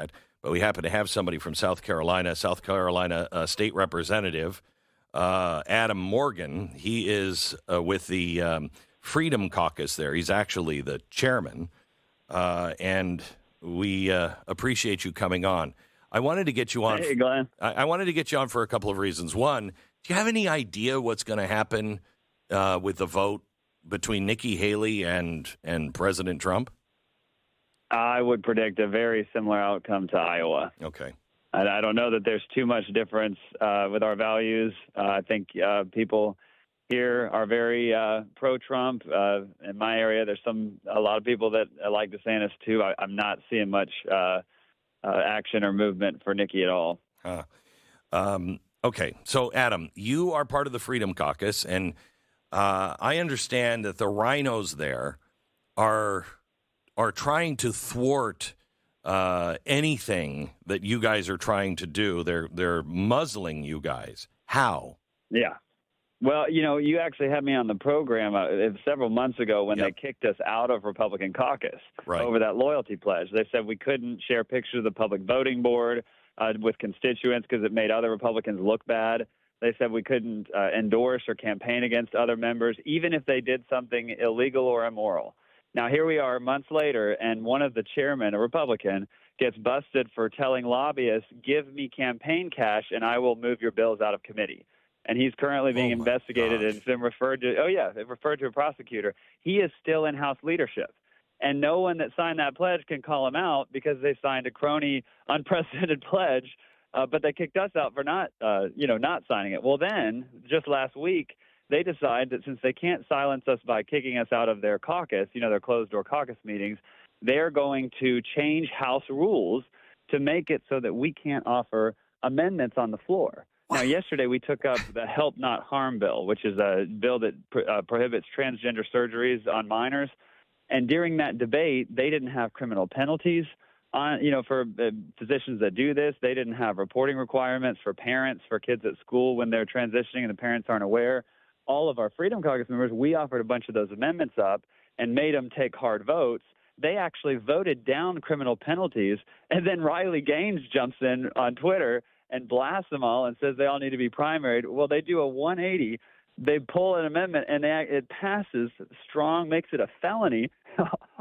that. But we happen to have somebody from South Carolina State Representative Adam Morgan. He is with the Freedom Caucus there. He's actually the chairman, and we appreciate you coming on. I wanted to get you on. Hey, Glenn. I wanted to get you on for a couple of reasons. One, do you have any idea what's going to happen with the vote between Nikki Haley and President Trump? I would predict a very similar outcome to Iowa. Okay. I don't know that there's too much difference with our values. I think people here are very pro-Trump. In my area, there's a lot of people that like DeSantis too. I'm not seeing much action or movement for Nikki at all. Okay, so Adam, you are part of the Freedom Caucus, and I understand that the rhinos there are trying to thwart anything that you guys are trying to do. They're muzzling you guys. How? Yeah. Well, you actually had me on the program several months ago when they kicked us out of Republican caucus over that loyalty pledge. They said we couldn't share pictures of the public voting board with constituents because it made other Republicans look bad. They said we couldn't endorse or campaign against other members, even if they did something illegal or immoral. Now, here we are months later, and one of the chairmen, a Republican, gets busted for telling lobbyists, give me campaign cash and I will move your bills out of committee. And he's currently being investigated and it's been referred to a prosecutor. He is still in House leadership. And no one that signed that pledge can call him out because they signed a crony, unprecedented pledge, but they kicked us out for not signing it. Well, then, just last week, they decide that since they can't silence us by kicking us out of their caucus, their closed-door caucus meetings, they're going to change House rules to make it so that we can't offer amendments on the floor. Now, yesterday we took up the Help Not Harm bill, which is a bill that prohibits transgender surgeries on minors. And during that debate, they didn't have criminal penalties for physicians that do this. They didn't have reporting requirements for parents, for kids at school when they're transitioning and the parents aren't aware. All of our Freedom Caucus members, we offered a bunch of those amendments up and made them take hard votes. They actually voted down criminal penalties, and then Riley Gaines jumps in on Twitter and blasts them all and says they all need to be primaried. Well, they do a 180. They pull an amendment, and it passes strong, makes it a felony,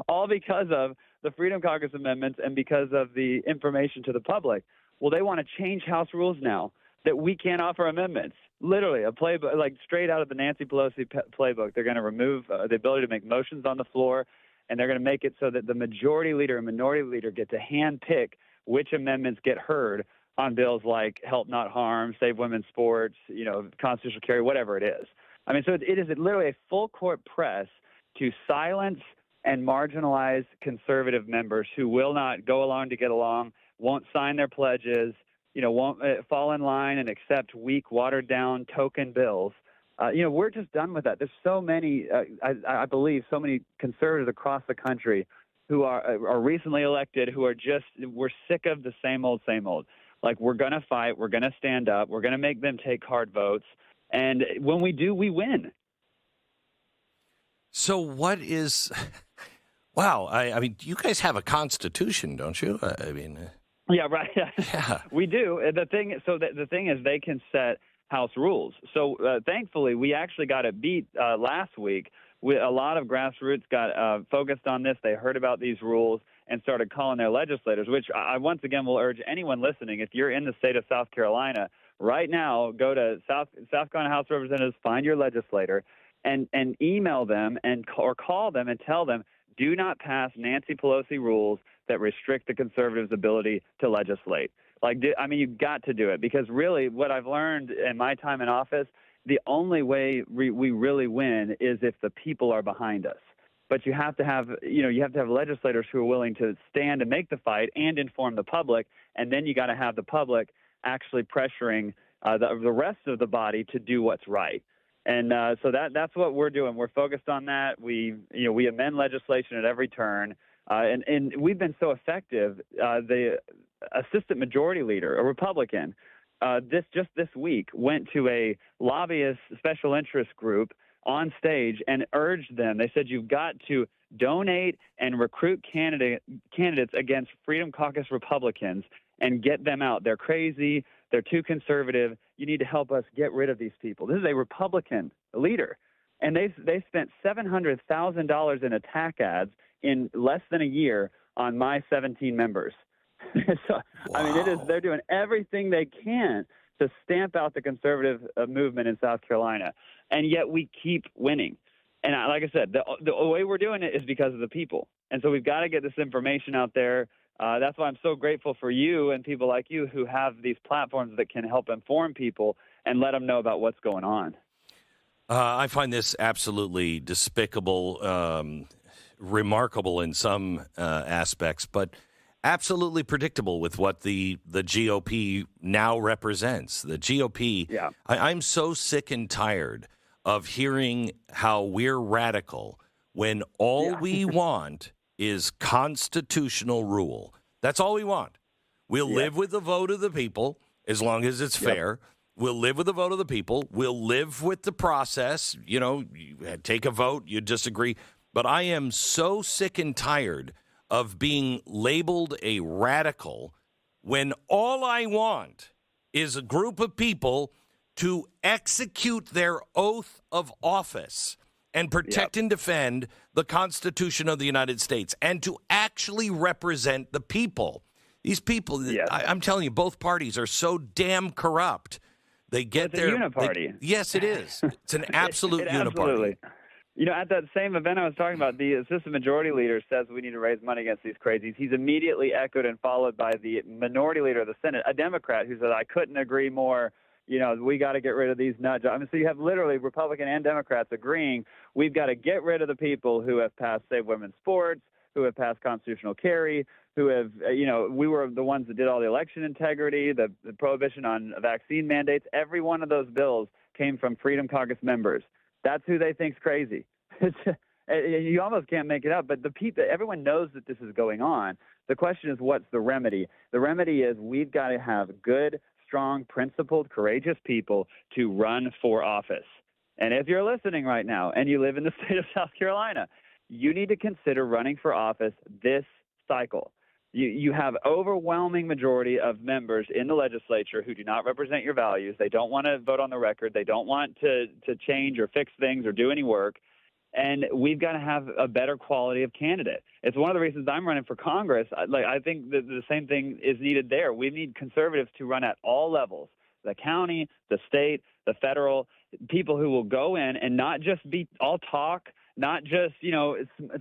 all because of the Freedom Caucus amendments and because of the information to the public. Well, they want to change House rules now that we can't offer amendments. Literally, a playbook, like straight out of the Nancy Pelosi playbook. They're going to remove the ability to make motions on the floor, and they're going to make it so that the majority leader and minority leader get to hand pick which amendments get heard on bills like Help Not Harm, Save Women's Sports, constitutional carry, whatever it is. I mean, so it is literally a full court press to silence and marginalize conservative members who will not go along to get along, won't sign their pledges, won't fall in line and accept weak, watered-down token bills. We're just done with that. There's so many, I believe, so many conservatives across the country who are recently elected who are we're sick of the same old, same old. Like, we're going to fight. We're going to stand up. We're going to make them take hard votes. And when we do, we win. So what is – wow. I mean, you guys have a constitution, don't you? Yeah, right. Yeah. We do. The thing is they can set House rules. So thankfully, we actually got it beat last week. A lot of grassroots got focused on this. They heard about these rules and started calling their legislators, which I once again will urge anyone listening, if you're in the state of South Carolina right now, go to South Carolina House of Representatives, find your legislator, and email them or call them and tell them, do not pass Nancy Pelosi rules that restrict the conservatives' ability to legislate. You've got to do it, because really what I've learned in my time in office, the only way we really win is if the people are behind us. But you have to have legislators who are willing to stand and make the fight and inform the public, and then you got to have the public actually pressuring the rest of the body to do what's right. And so that's what we're doing. We're focused on that. We amend legislation at every turn, and we've been so effective. The assistant majority leader, a Republican, this week went to a lobbyist special interest group on stage and urged them. They said, you've got to donate and recruit candidates against Freedom Caucus Republicans and get them out. They're crazy. They're too conservative. You need to help us get rid of these people. This is a Republican leader. And they spent $700,000 in attack ads in less than a year on my 17 members. So, wow. I mean, they're doing everything they can to stamp out the conservative movement in South Carolina. And yet we keep winning. And like I said, the way we're doing it is because of the people. And so we've got to get this information out there. That's why I'm so grateful for you and people like you who have these platforms that can help inform people and let them know about what's going on. I find this absolutely despicable, remarkable in some aspects, but absolutely predictable with what the GOP now represents. The GOP, yeah. I'm so sick and tired of hearing how we're radical when all we want is constitutional rule. That's all we want. We'll live with the vote of the people as long as it's fair. We'll live with the vote of the people. We'll live with the process. You know, you take a vote, you disagree. But I am so sick and tired of being labeled a radical when all I want is a group of people to execute their oath of office and protect and defend the Constitution of the United States and to actually represent the people. These people, I'm telling you, both parties are so damn corrupt. They get their uniparty. Yes, it is. It's an absolute uniparty. Absolutely. You know, at that same event I was talking about, the assistant majority leader says we need to raise money against these crazies. He's immediately echoed and followed by the minority leader of the Senate, a Democrat, who said, I couldn't agree more. You know, we got to get rid of these nut jobs. I mean, so you have literally Republican and Democrats agreeing we've got to get rid of the people who have passed Save Women's Sports, who have passed constitutional carry, who have, we were the ones that did all the election integrity, the prohibition on vaccine mandates. Every one of those bills came from Freedom Caucus members. That's who they think's crazy. You almost can't make it up, but everyone knows that this is going on. The question is, what's the remedy? The remedy is we've got to have good, strong, principled, courageous people to run for office. And if you're listening right now and you live in the state of South Carolina, you need to consider running for office this cycle. You have overwhelming majority of members in the legislature who do not represent your values. They don't want to vote on the record. They don't want to change or fix things or do any work. And we've got to have a better quality of candidate. It's one of the reasons I'm running for Congress. I think that the same thing is needed there. We need conservatives to run at all levels, the county, the state, the federal, people who will go in and not just be all talk, not just,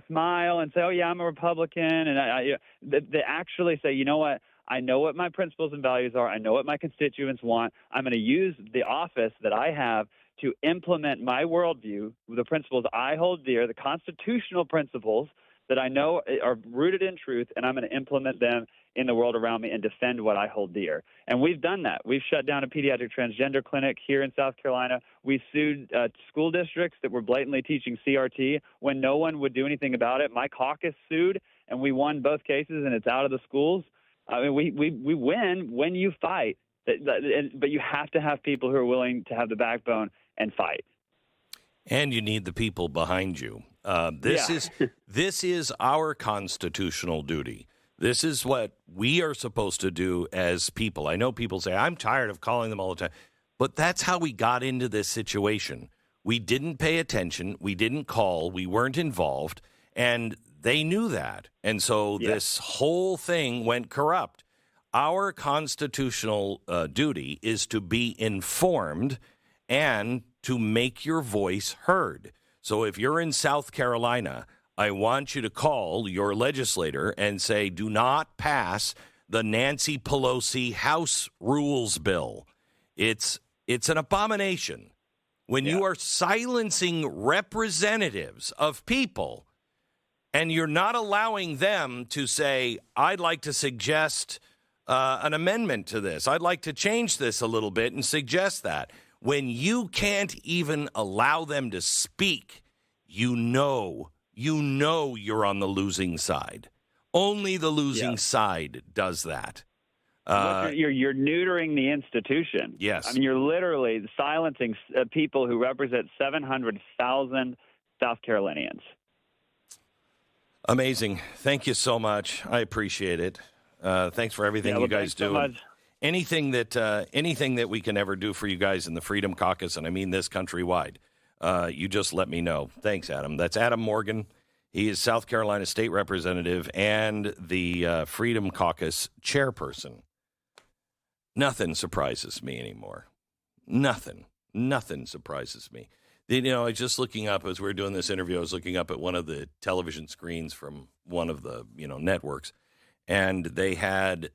smile and say, oh, yeah, I'm a Republican. And they actually say, you know what? I know what my principles and values are. I know what my constituents want. I'm going to use the office that I have to implement my worldview, the principles I hold dear, the constitutional principles that I know are rooted in truth, and I'm going to implement them in the world around me and defend what I hold dear. And we've done that. We've shut down a pediatric transgender clinic here in South Carolina. We sued school districts that were blatantly teaching CRT when no one would do anything about it. My caucus sued, and we won both cases, and it's out of the schools. I mean, we win when you fight, but you have to have people who are willing to have the backbone and fight. And you need the people behind you. This is our constitutional duty. This is what we are supposed to do as people. I know people say, I'm tired of calling them all the time. But that's how we got into this situation. We didn't pay attention. We didn't call. We weren't involved. And they knew that. And so this whole thing went corrupt. Our constitutional duty is to be informed and to make your voice heard. So if you're in South Carolina, I want you to call your legislator and say, do not pass the Nancy Pelosi House Rules Bill. It's an abomination. When you are silencing representatives of people and you're not allowing them to say, I'd like to suggest an amendment to this. I'd like to change this a little bit and suggest that. When you can't even allow them to speak, you know you're on the losing side. Only the losing side does that. You're neutering the institution. Yes. I mean, you're literally silencing people who represent 700,000 South Carolinians. Amazing. Thank you so much. I appreciate it. Thanks for everything you guys do. So anything that we can ever do for you guys in the Freedom Caucus, and I mean this countrywide, you just let me know. Thanks, Adam. That's Adam Morgan. He is South Carolina State Representative and the Freedom Caucus chairperson. Nothing surprises me anymore. Nothing surprises me. You know, I was just looking up as we were doing this interview. I was looking up at one of the television screens from one of the networks, and they had